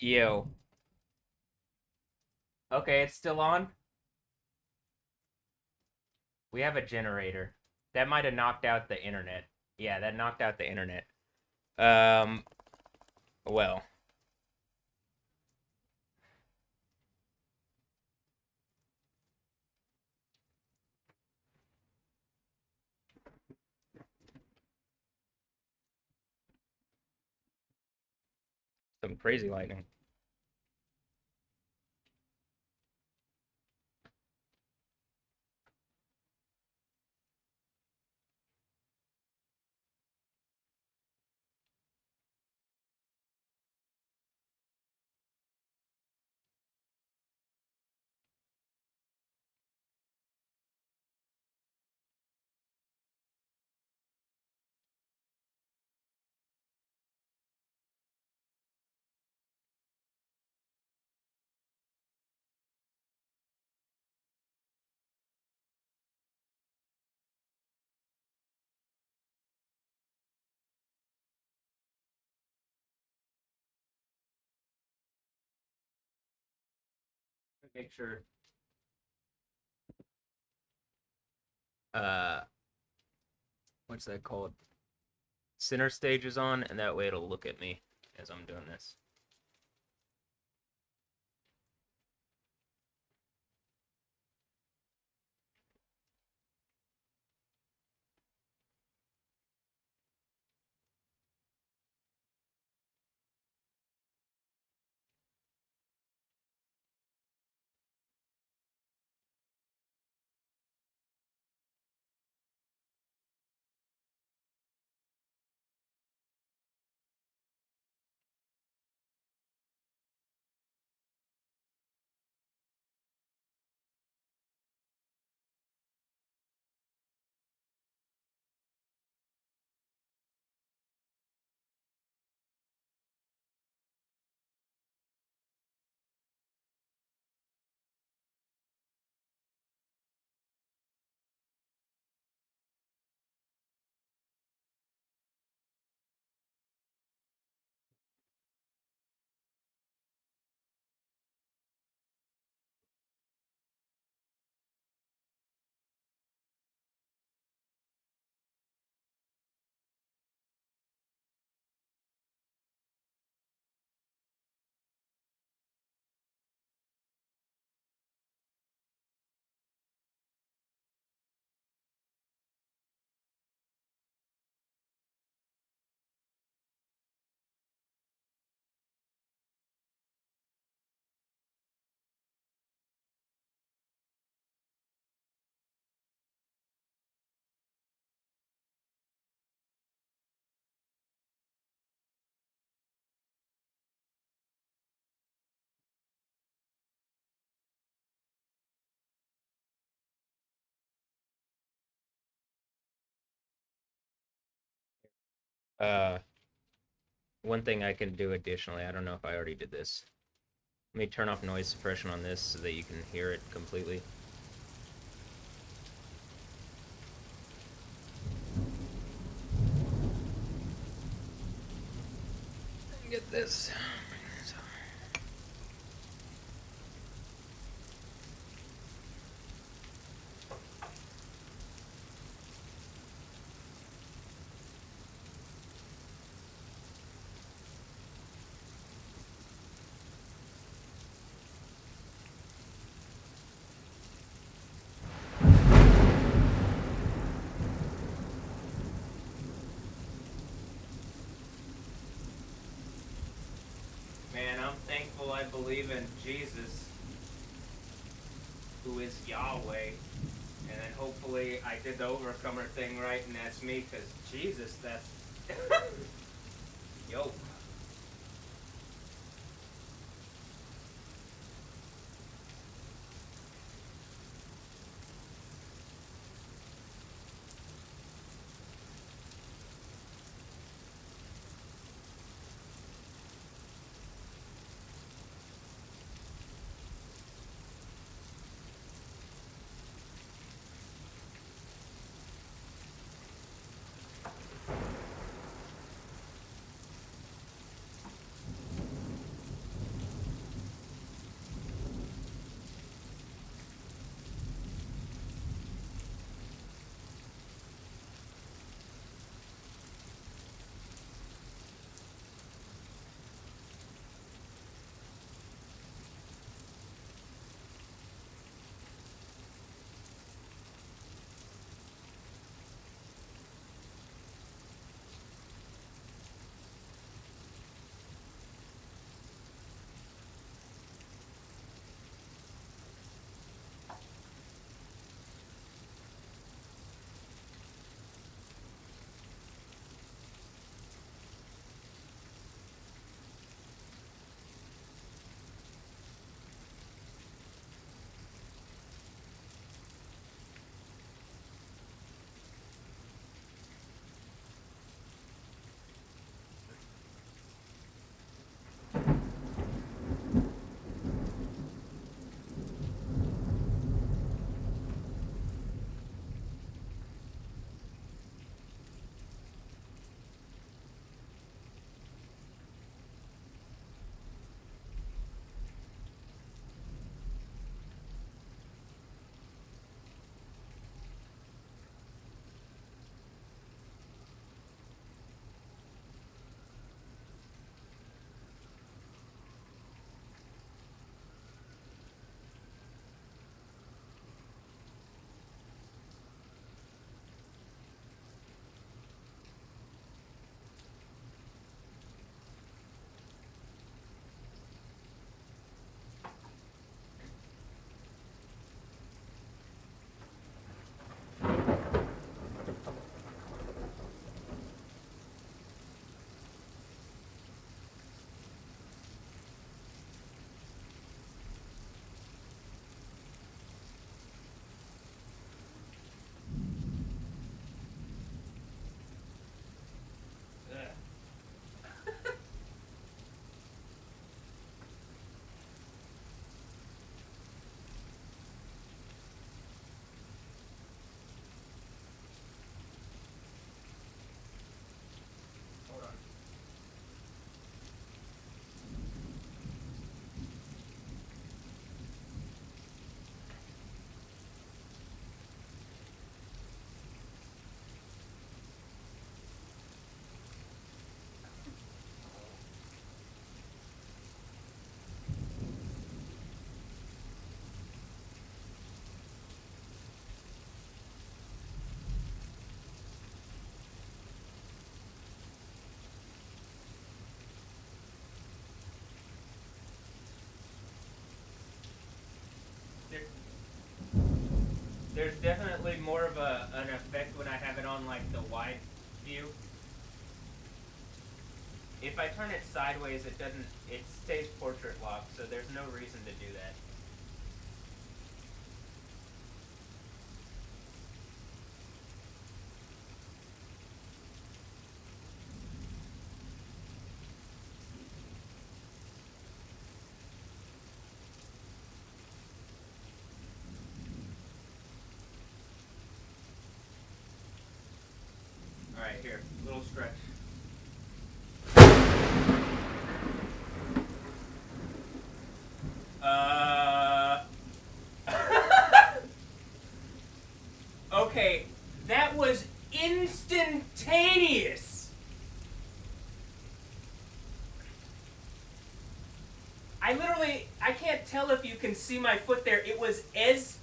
Yo. Okay, it's still on. We have a generator. That might have knocked out the internet. Yeah, that knocked out the internet. Um, well, some crazy lightning. Make sure. Uh, what's that called? Center stage is on, and that way it'll look at me as I'm doing this. Uh, one thing I can do additionally, I don't know if I already did this. Let me turn off noise suppression on this so that you can hear it completely. Get this. Man, I'm thankful I believe in Jesus, who is Yahweh. And then hopefully I did the overcomer thing right, and that's me, because Jesus, that's. Yo. There's definitely more of an effect when I have it on like the wide view. If I turn it sideways, it stays portrait lock, so there's no reason to do that. Alright, here, little stretch. Okay, that was instantaneous. I can't tell if you can see my foot there. It was as,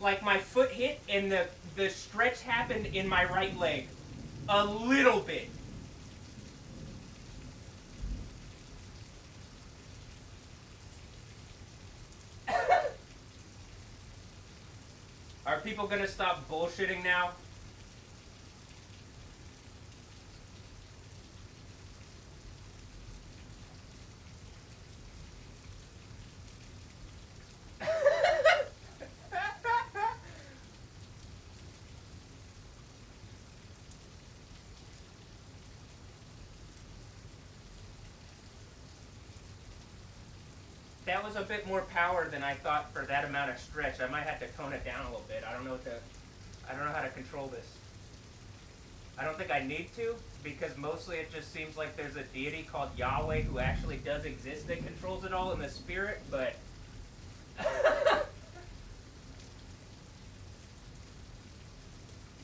like, my foot hit and the stretch happened in my right leg. A little bit. Are people gonna stop bullshitting now? That was a bit more power than I thought for that amount of stretch. I might have to tone it down a little bit. I don't know how to control this. I don't think I need to, because mostly it just seems like there's a deity called Yahweh who actually does exist that controls it all in the spirit, but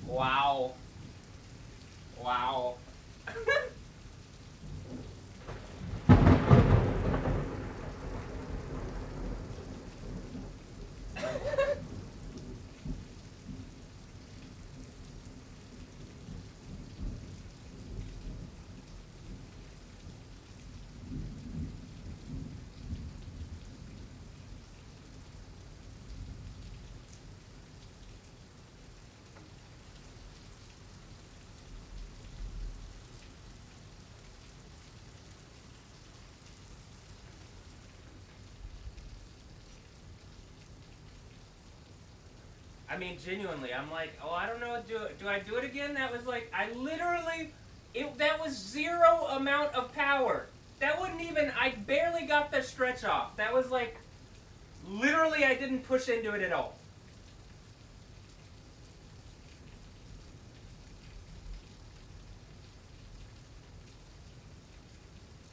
wow. Wow. I mean, genuinely, I'm like, oh, I don't know, do I do it again? That was like, I literally, that was zero amount of power. That wouldn't even, I barely got the stretch off. That was like, literally, I didn't push into it at all.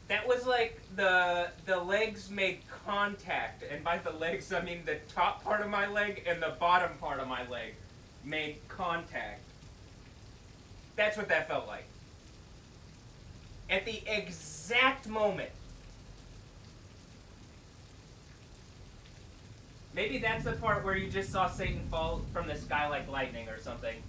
That was like the legs made contact, and by the legs I mean the top part of my leg and the bottom part of my leg made contact. That's what that felt like. At the exact moment. Maybe that's the part where you just saw Satan fall from the sky like lightning or something.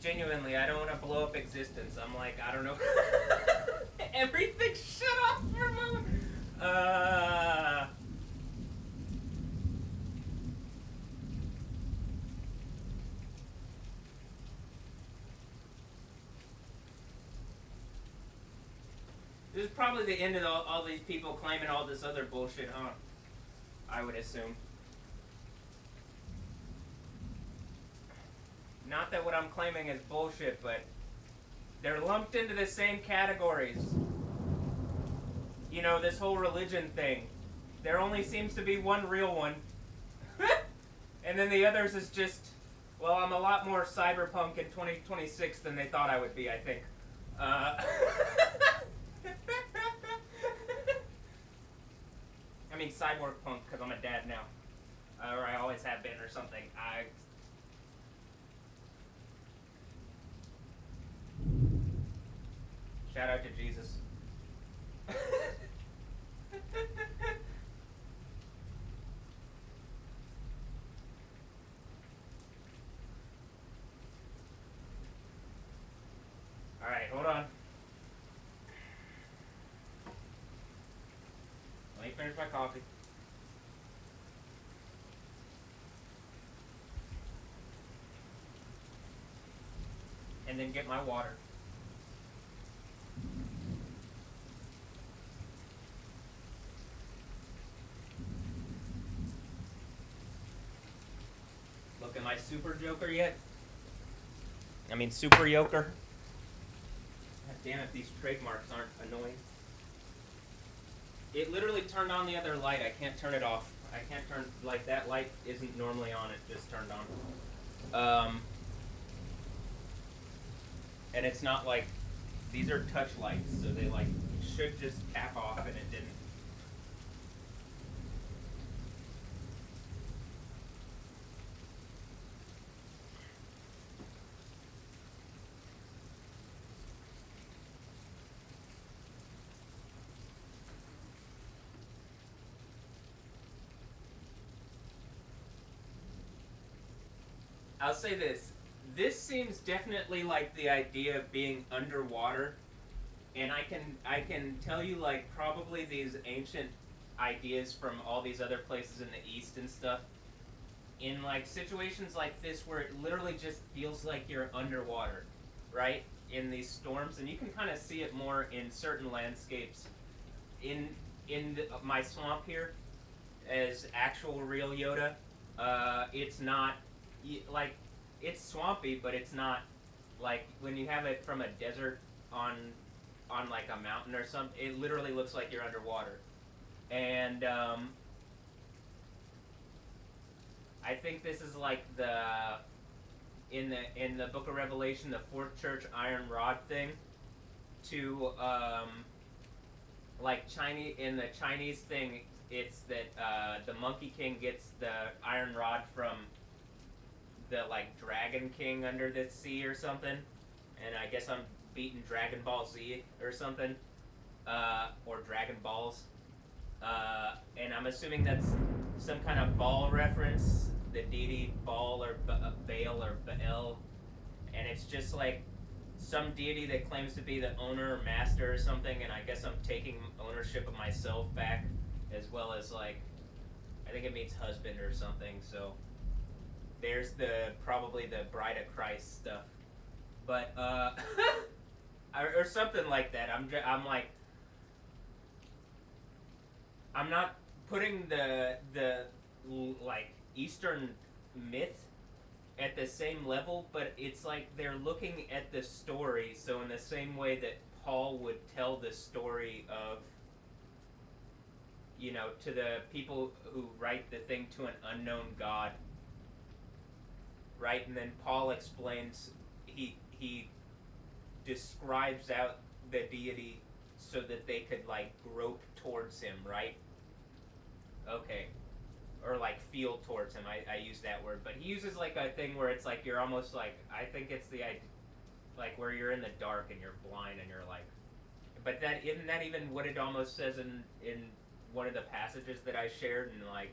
Genuinely, I don't want to blow up existence. I'm like, I don't know. Everything shut off for a moment. This is probably the end of all these people claiming all this other bullshit, huh? I would assume. Not that what I'm claiming is bullshit, but they're lumped into the same categories. You know, this whole religion thing. There only seems to be one real one. And then the others is just, well, I'm a lot more cyberpunk in 2026 than they thought I would be, I think. I mean, cyborg punk, because I'm a dad now. Or I always have been, or something. my coffee. And then get my water. Look, am I super joker yet? I mean super yoker? God damn it, these trademarks aren't annoying. It literally turned on the other light. I can't turn it off. I can't turn, like, that light isn't normally on. It just turned on. And it's not like, these are touch lights, so they, like, should just tap off, and it didn't. I'll say this. This seems definitely like the idea of being underwater, and I can tell you, like, probably these ancient ideas from all these other places in the East and stuff, in, like, situations like this where it literally just feels like you're underwater, right? In these storms, and you can kind of see it more in certain landscapes. In my swamp here, as actual real Yoda, it's not, like, it's swampy, but it's not like when you have it from a desert on like a mountain or something. It literally looks like you're underwater, and I think this is like in the Book of Revelation, the fourth church iron rod thing, to like in the Chinese thing, it's that the Monkey King gets the iron rod from the, like, Dragon King under the sea or something, and I guess I'm beating Dragon Ball Z or something, or Dragon Balls, and I'm assuming that's some kind of Baal reference, the deity Baal or Baal or Baal, and it's just like some deity that claims to be the owner or master or something, and I guess I'm taking ownership of myself back, as well as, like, I think it means husband or something, so there's probably the Bride of Christ stuff, but or something like that. I'm like, I'm not putting the like Eastern myth at the same level, but it's like they're looking at the story. So in the same way that Paul would tell the story of, you know, to the people who write the thing to an unknown God. Right, and then Paul explains, he describes out the deity so that they could, like, grope towards him, right? Okay. Or, like, feel towards him. I use that word. But he uses, like, a thing where it's like you're almost like, I think it's the idea, like, where you're in the dark and you're blind and you're like, but that isn't that even what it almost says in one of the passages that I shared, and, like,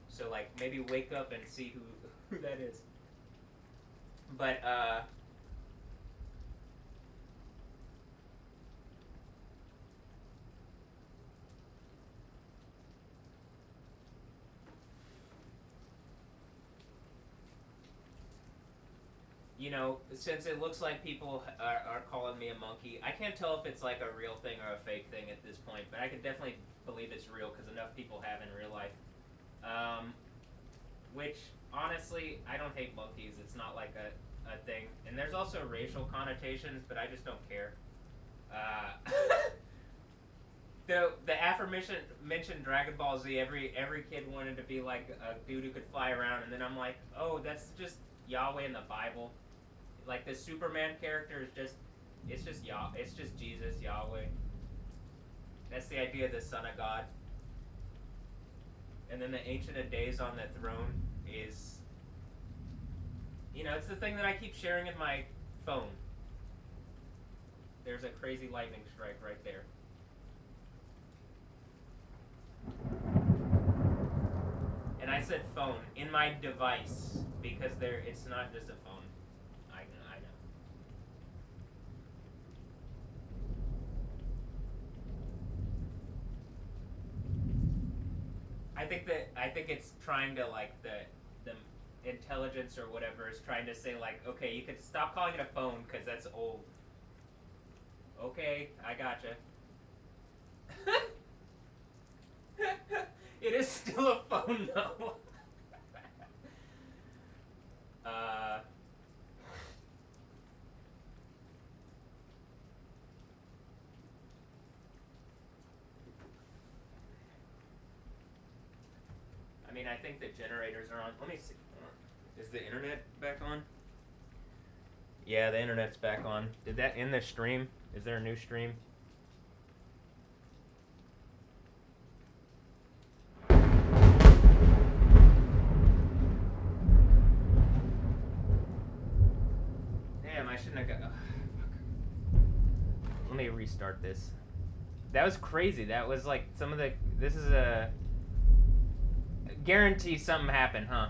so, like, maybe wake up and see who that is. But, you know, since it looks like people are calling me a monkey, I can't tell if it's like a real thing or a fake thing at this point, but I can definitely believe it's real because enough people have in real life. Which, honestly, I don't hate monkeys. It's not like a thing. And there's also racial connotations, but I just don't care. The aforementioned Dragon Ball Z, every kid wanted to be like a dude who could fly around, and then I'm like, oh, that's just Yahweh in the Bible. Like, the Superman character is just, it's just Jesus, Yahweh. That's the idea of the Son of God. And then the Ancient of Days on the throne is, you know, it's the thing that I keep sharing in my phone. There's a crazy lightning strike right there. And I said phone, in my device, because it's not just a phone. I know. I think it's trying to like the intelligence or whatever is trying to say like, okay, you could stop calling it a phone because that's old. Okay, I gotcha. It is still a phone though. uh. I mean, I think the generators are on. Let me see. Is the internet back on? Yeah, the internet's back on. Did that end the stream? Is there a new stream? Damn, I shouldn't have got. Fuck. Let me restart this. That was crazy. That was like some of the. This is a. Guarantee something happened, huh?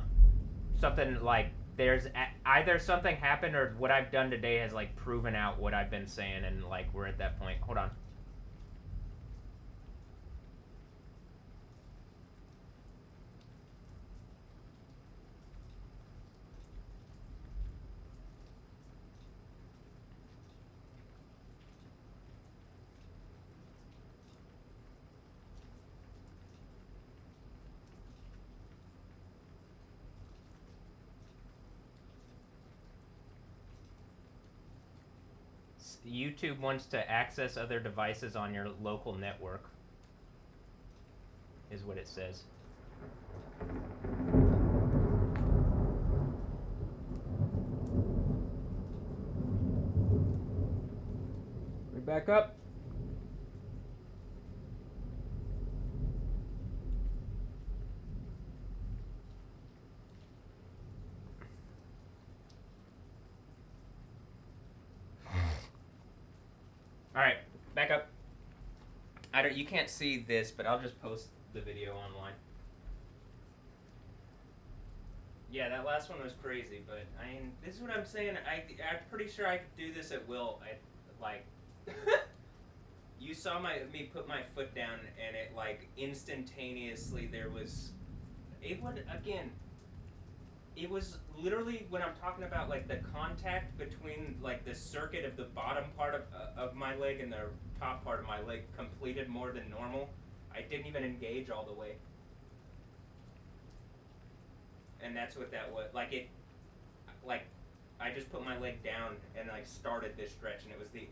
Something like there's either something happened or what I've done today has like proven out what I've been saying, and like we're at that point. Hold on. YouTube wants to access other devices on your local network, is what it says. We back up. All right, back up. You can't see this, but I'll just post the video online. Yeah, that last one was crazy, but I mean, this is what I'm saying. I'm pretty sure I could do this at will. You saw me put my foot down, and it like instantaneously there was. It would again. It was literally when I'm talking about like the contact between like the circuit of the bottom part of my leg and the top part of my leg completed more than normal. I didn't even engage all the way. And that's what that was. Like I just put my leg down and I started this stretch, and it was the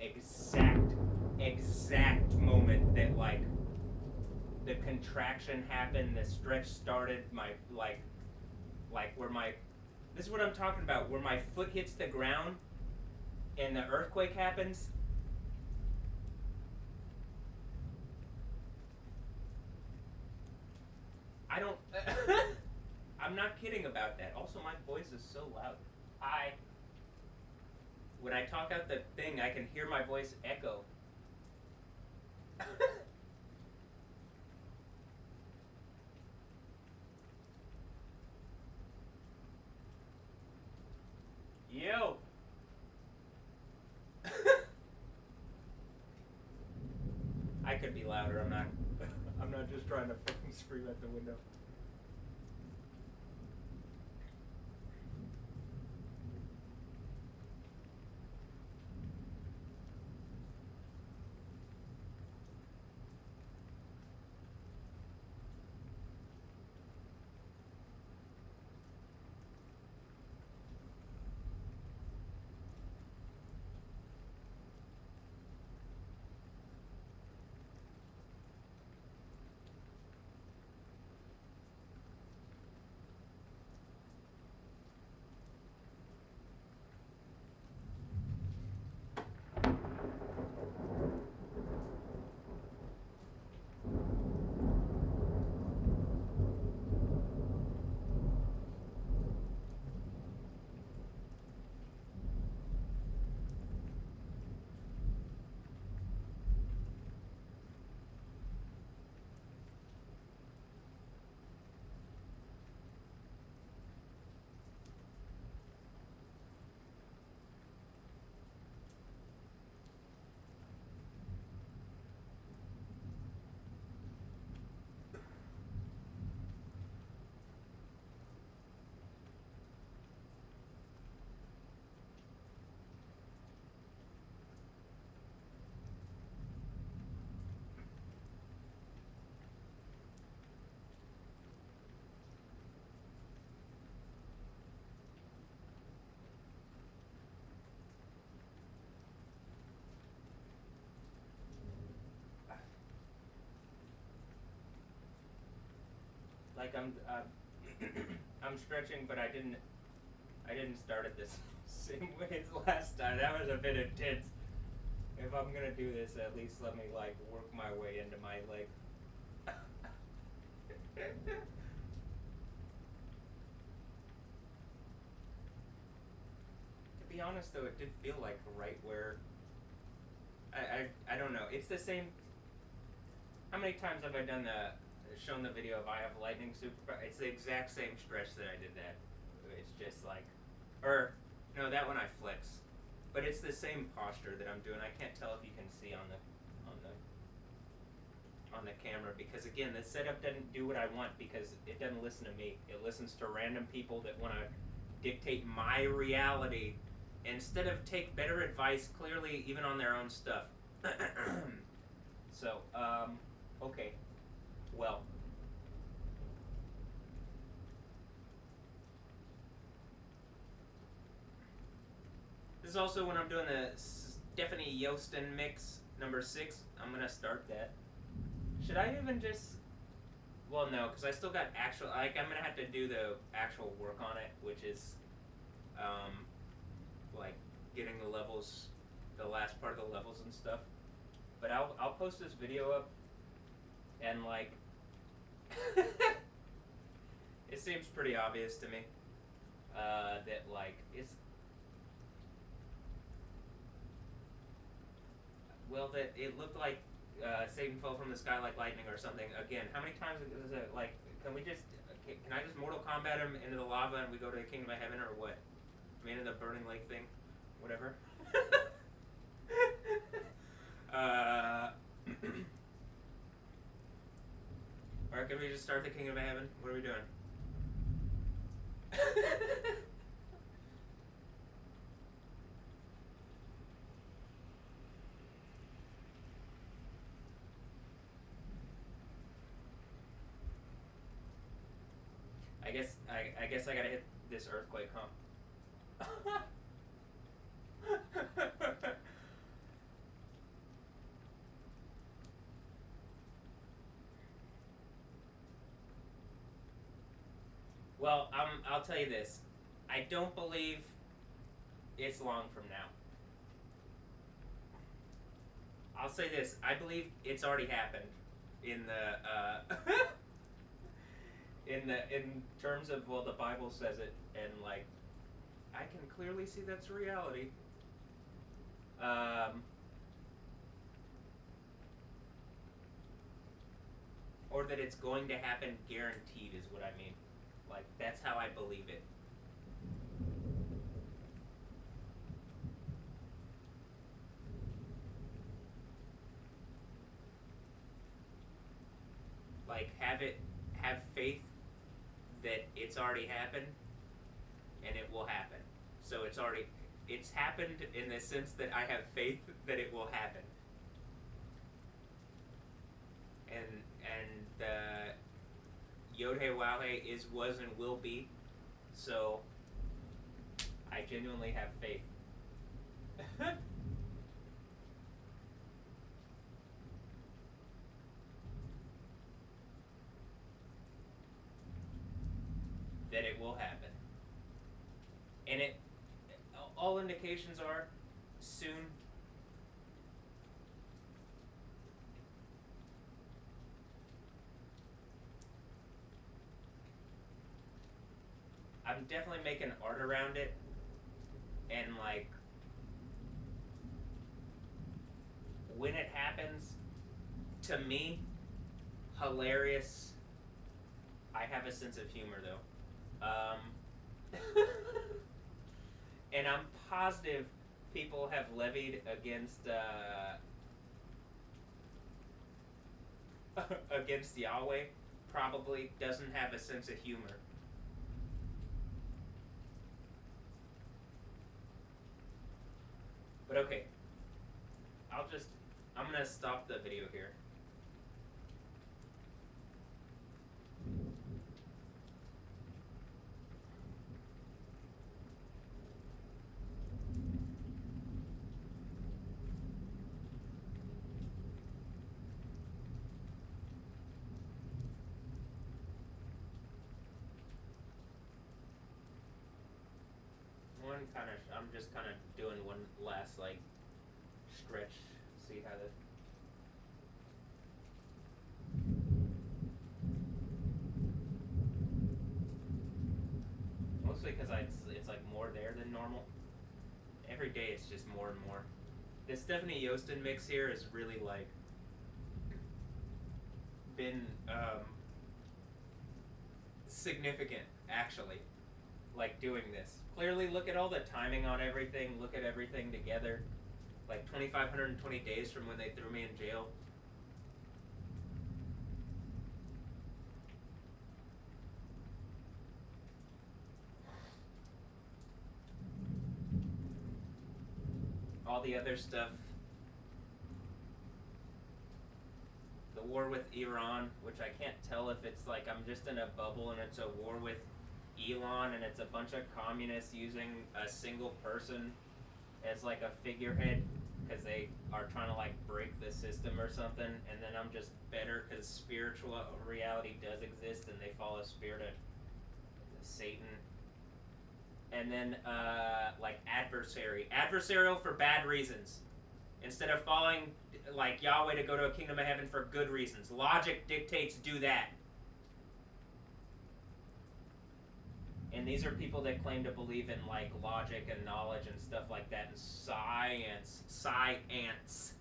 exact moment that like the contraction happened, the stretch started, my like where my, this is what I'm talking about, where my foot hits the ground and the earthquake happens. I don't, I'm not kidding about that. Also, my voice is so loud. When I talk out the thing, I can hear my voice echo. Yo. I could be louder. I'm not. I'm not just trying to fucking scream at the window. Like I'm stretching, but I didn't start it this same way as last time. That was a bit intense. If I'm gonna do this, at least let me like work my way into my leg. To be honest though, it did feel like right where I don't know. It's the same. How many times have I shown the video of I have lightning super? It's the exact same stretch that I did that. It's just like, or no, that one I flex, but it's the same posture that I'm doing. I can't tell if you can see on the camera, because again, the setup doesn't do what I want, because it doesn't listen to me. It listens to random people that want to dictate my reality instead of take better advice clearly even on their own stuff. So, okay. Well. This is also when I'm doing the Stefanie Joosten mix number 6. I'm going to start that. Should I even just... Well, no, because I still got actual... Like, I'm going to have to do the actual work on it, which is, like, getting the levels, the last part of the levels and stuff. But I'll post this video up, and, like... it seems pretty obvious to me that, like, it's... Well, that it looked like Satan fell from the sky like lightning or something. Again, how many times is it like, can we just, can I just Mortal Kombat him into the lava and we go to the Kingdom of Heaven, or what? I mean, in the burning lake thing? Whatever. Or can we just start the Kingdom of Heaven? What are we doing? I guess I gotta hit this earthquake, huh? Well, I'll tell you this. I don't believe it's long from now. I'll say this. I believe it's already happened in the in terms of, well, the Bible says it, and like I can clearly see that's a reality. Or that it's going to happen, guaranteed, is what I mean. Like, that's how I believe it. Like, have faith that it's already happened, and it will happen. So it's happened in the sense that I have faith that it will happen. And the Yod Hey Wow Hey is, was, and will be. So I genuinely have faith. That it will happen. And all indications are soon. I'm definitely making art around it, and like when it happens, to me, hilarious. I have a sense of humor though. And I'm positive people have levied against against Yahweh probably doesn't have a sense of humor. But okay, I'm gonna stop the video here. I'm just kind of doing one last like stretch. See how the. Mostly because it's like more there than normal. Every day it's just more and more. This Stefanie Joosten mix here is really like been significant actually. Like doing this. Clearly, look at all the timing on everything. Look at everything together. Like 2,520 days from when they threw me in jail. All the other stuff. The war with Iran, which I can't tell if it's like I'm just in a bubble and it's a war with Elon and it's a bunch of communists using a single person as like a figurehead because they are trying to like break the system or something, and then I'm just better because spiritual reality does exist and they follow spirit of Satan. And then like adversarial for bad reasons, instead of following like Yahweh to go to a kingdom of heaven for good reasons. Logic dictates do that. And these are people that claim to believe in like logic and knowledge and stuff like that and science. Science.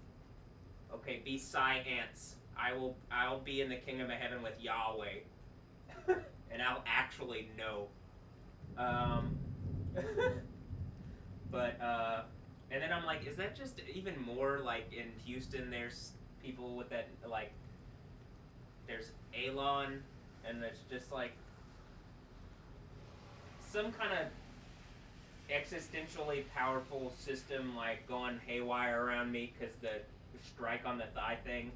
Okay, be science. I'll be in the kingdom of heaven with Yahweh. And I'll actually know. But and then I'm like, is that just even more like in Houston there's people with that like there's Elon and it's just like some kind of existentially powerful system like going haywire around me because the strike on the thigh thing,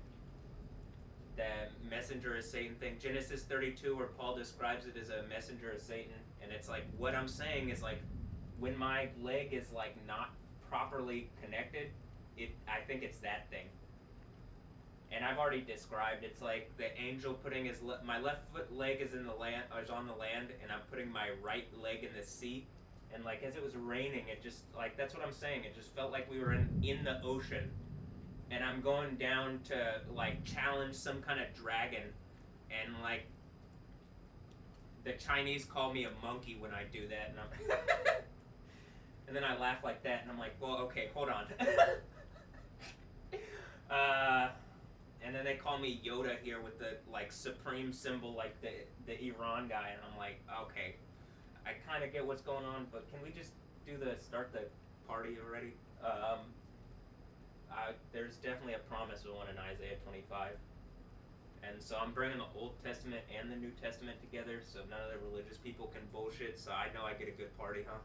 the messenger of Satan thing, Genesis 32 where Paul describes it as a messenger of Satan, and it's like what I'm saying is like when my leg is like not properly connected, I think it's that thing. And I've already described it's like the angel putting my left foot leg is in the land, or is on the land, and I'm putting my right leg in the sea. And like as it was raining, it just like that's what I'm saying. It just felt like we were in the ocean, and I'm going down to like challenge some kind of dragon, and like the Chinese call me a monkey when I do that, and I'm and then I laugh like that, and I'm like, well, okay, hold on. And then they call me Yoda here with the like supreme symbol, like the Iran guy, and I'm like, okay, I kind of get what's going on, but can we just start the party already? There's definitely a promise of one in Isaiah 25, and so I'm bringing the Old Testament and the New Testament together, so none of the religious people can bullshit. So I know I get a good party, huh?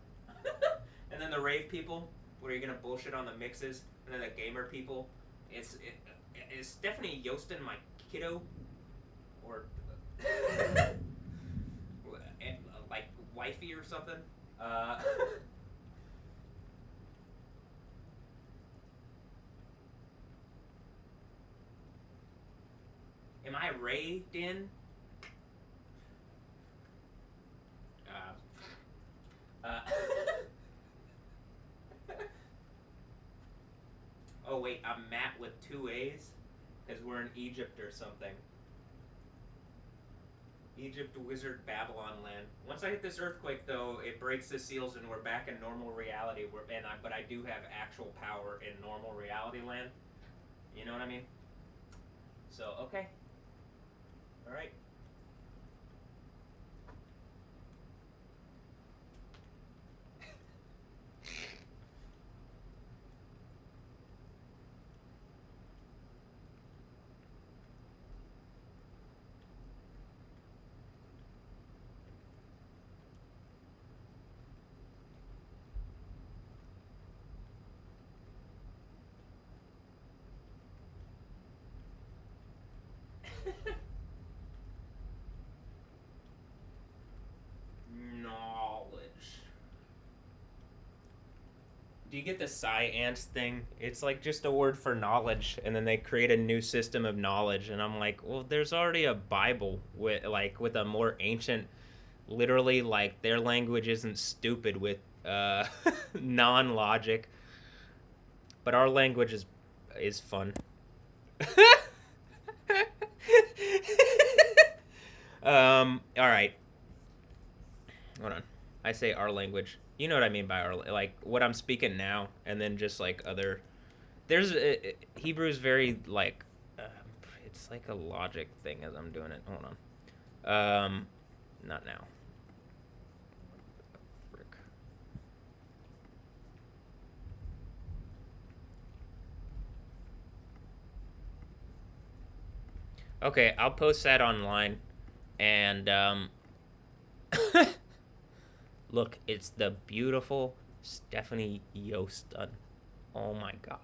And then the rave people, where you're gonna bullshit on the mixes, and then the gamer people, is Stefanie Joosten my kiddo, or like wifey or something? Am I raved in? Oh wait, I'm Matt with 2 A's? Because we're in Egypt or something. Egypt, Wizard, Babylon land. Once I hit this earthquake though, it breaks the seals and we're back in normal reality. But I do have actual power in normal reality land. You know what I mean? So, okay. Alright. Knowledge. Do you get the science thing? It's like just a word for knowledge, and then they create a new system of knowledge, and I'm like, well, there's already a Bible with a more ancient, literally like their language isn't stupid with uh, non-logic, but our language is fun. All right. Hold on. I say our language. You know what I mean by our, like what I'm speaking now, and then just like other. There's Hebrew's very like, uh, it's like a logic thing as I'm doing it. Hold on. Not now. Frick. Okay, I'll post that online, and look, it's the beautiful Stefanie Joosten. Oh my gosh.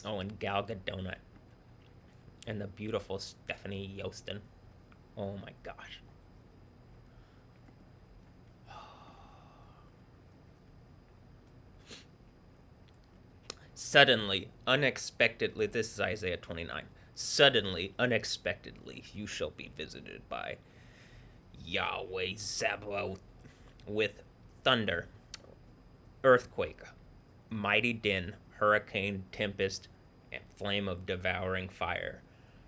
Oh, and Gal Gadot and the beautiful Stefanie Joosten. Oh my gosh. Suddenly, unexpectedly, this is Isaiah 29. Suddenly, unexpectedly, you shall be visited by Yahweh Sabaoth with thunder, earthquake, mighty din, hurricane, tempest, and flame of devouring fire.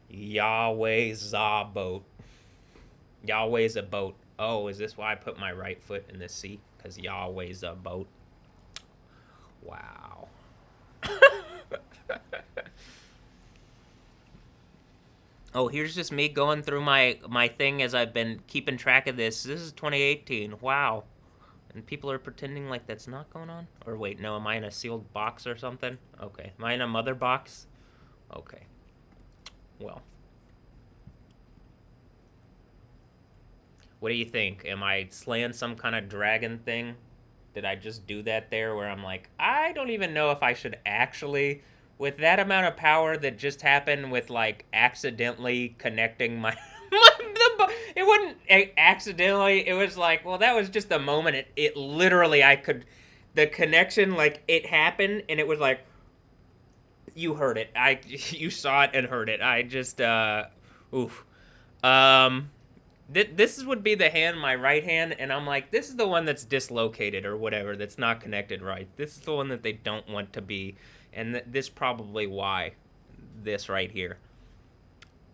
Yahweh Zabot. Yahweh's a boat. Oh, is this why I put my right foot in the sea? Because Yahweh's a boat. Wow. Oh, here's just me going through my thing as I've been keeping track of this. This is 2018. Wow. And people are pretending like that's not going on? Or wait, no, am I in a sealed box or something? Okay. Am I in a mother box? Okay. Well. What do you think? Am I slaying some kind of dragon thing? Did I just do that there where I'm like, I don't even know if I should actually, with that amount of power that just happened with like accidentally connecting my. It wouldn't accidentally, it was like, well, that was just the moment it literally, I could, the connection, like it happened and it was like, you heard it. You saw it and heard it. I just, oof. Um, this would be the hand, my right hand, and I'm like, this is the one that's dislocated or whatever, that's not connected right. This is the one that they don't want to be, and this probably why. This right here.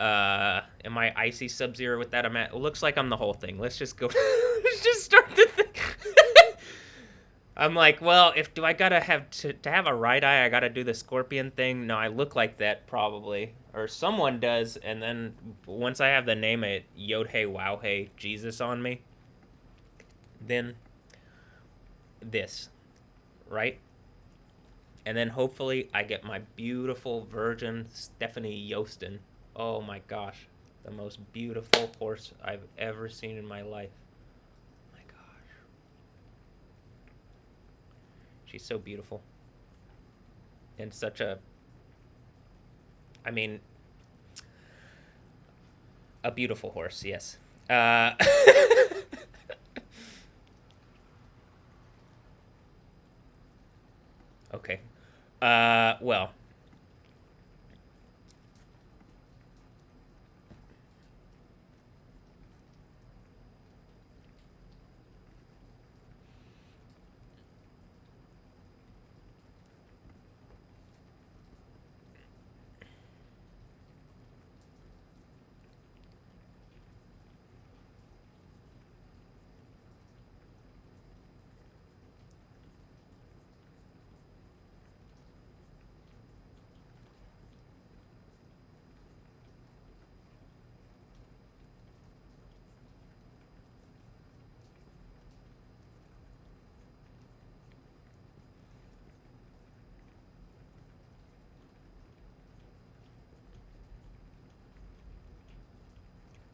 Am I icy Sub-Zero with that? It looks like I'm the whole thing. Let's just go. Let's just start the thing. I'm like, well, if do I gotta have to have a right eye? I gotta do the scorpion thing. No, I look like that probably, or someone does. And then once I have the name of Yod Hey Wow Hey Jesus on me, then this, right? And then hopefully I get my beautiful virgin Stefanie Joosten. Oh my gosh, the most beautiful horse I've ever seen in my life. My gosh, she's so beautiful. And such a, I mean, a beautiful horse, yes. Okay. Well,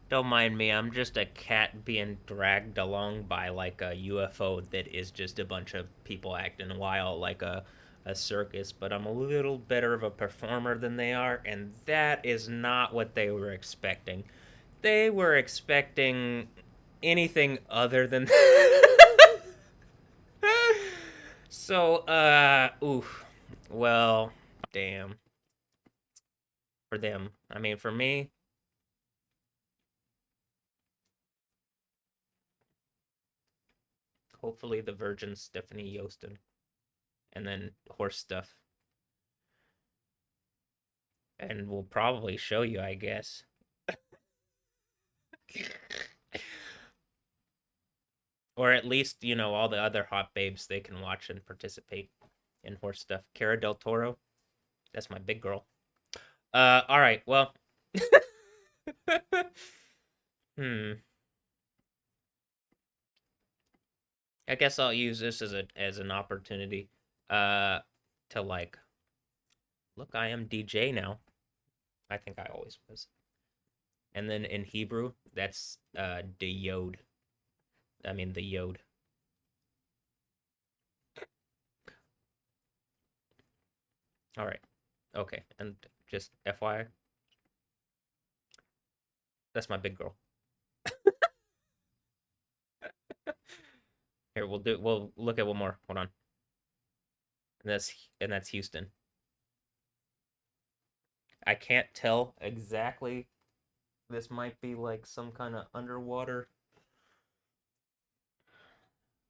don't mind me. I'm just a cat being dragged along by like a UFO that is just a bunch of people acting wild, like a circus. But I'm a little better of a performer than they are, and that is not what they were expecting. They were expecting anything other than. So, oof. Well, damn. For them. I mean, for me, hopefully the virgin Stefanie Joosten, and then horse stuff. And we'll probably show you, I guess. Or at least, all the other hot babes, they can watch and participate in horse stuff. Cara del Toro, that's my big girl. All right, well. hmm. I guess I'll use this as an opportunity to like look, I am DJ now. I think I always was. And then in Hebrew, that's the yod. I mean the yod. All right. Okay. And just FYI, that's my big girl. Here, we'll look at one more. Hold on. And that's Joosten. I can't tell exactly. This might be like some kind of underwater.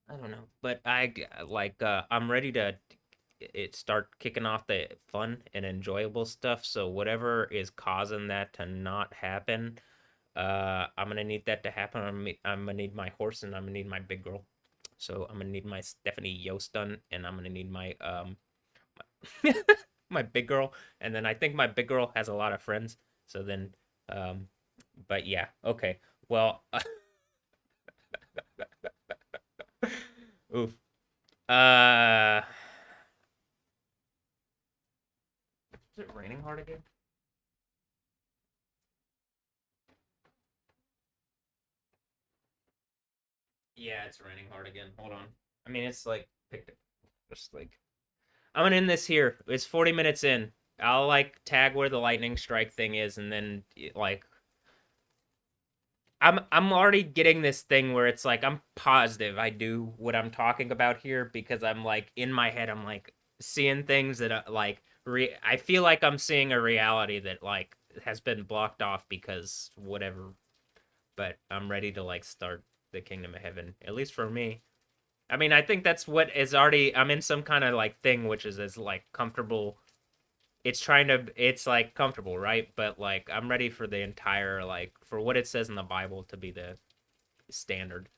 I don't know, but I'm ready to start kicking off the fun and enjoyable stuff. So whatever is causing that to not happen, I'm gonna need that to happen. I'm gonna need my horse and I'm gonna need my big girl. So I'm gonna need my Stefanie Joosten and I'm gonna need my my big girl, and then I think my big girl has a lot of friends. So then, um, but yeah, okay. Well, oof. Uh, is it raining hard again? Yeah, it's raining hard again. Hold on. I mean, it's like picked it. Just like I'm gonna end this here. It's 40 minutes in. I'll like tag where the lightning strike thing is, and then like I'm already getting this thing where it's like I'm positive I do what I'm talking about here because I'm like in my head I'm like seeing things that I feel like I'm seeing a reality that like has been blocked off because whatever. But I'm ready to like start the kingdom of heaven, at least for me. I mean, I think that's what is already. I'm in some kind of like thing which is as like comfortable. It's like comfortable, right? But like I'm ready for the entire like for what it says in the Bible to be the standard.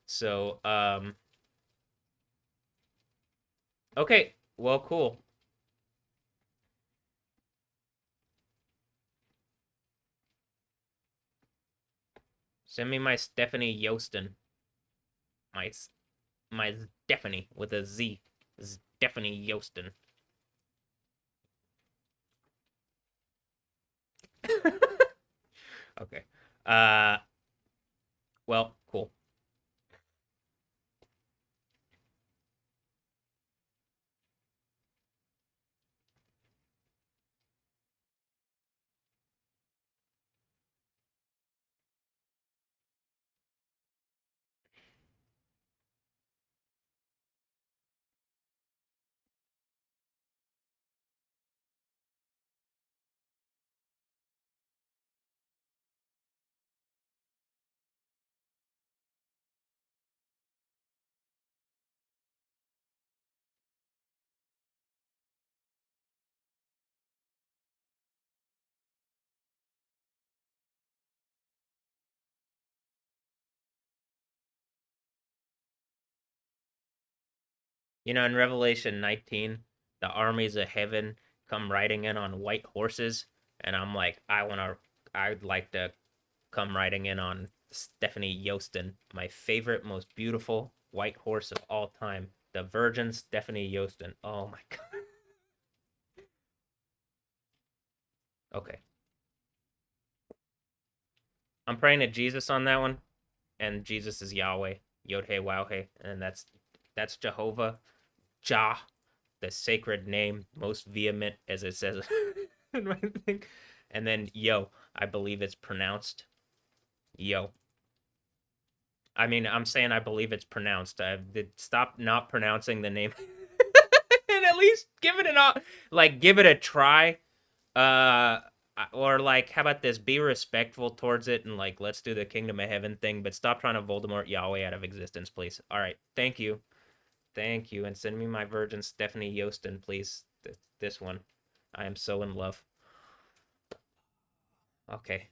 So, okay, well, cool. Send me my Stefanie Joosten, my my Stephanie with a Z, Stefanie Joosten. Okay. Uh, well, cool. In Revelation 19, the armies of heaven come riding in on white horses, and I'm like, I'd like to come riding in on Stefanie Joosten, my favorite, most beautiful white horse of all time, the Virgin Stefanie Joosten. Oh my god. Okay, I'm praying to Jesus on that one, and Jesus is Yahweh, Yod He Wow He, and that's Jehovah, Jah, the sacred name, most vehement as it says in my thing. And then Yo, I believe it's pronounced Yo. I mean, I'm saying I believe it's pronounced. I did stop not pronouncing the name, and at least give it give it a try. Or like, how about this? Be respectful towards it, and like, let's do the Kingdom of Heaven thing, but stop trying to Voldemort Yahweh out of existence, please. All right, thank you, and send me my virgin Stefanie Joosten, please. This one, I am so in love. Okay.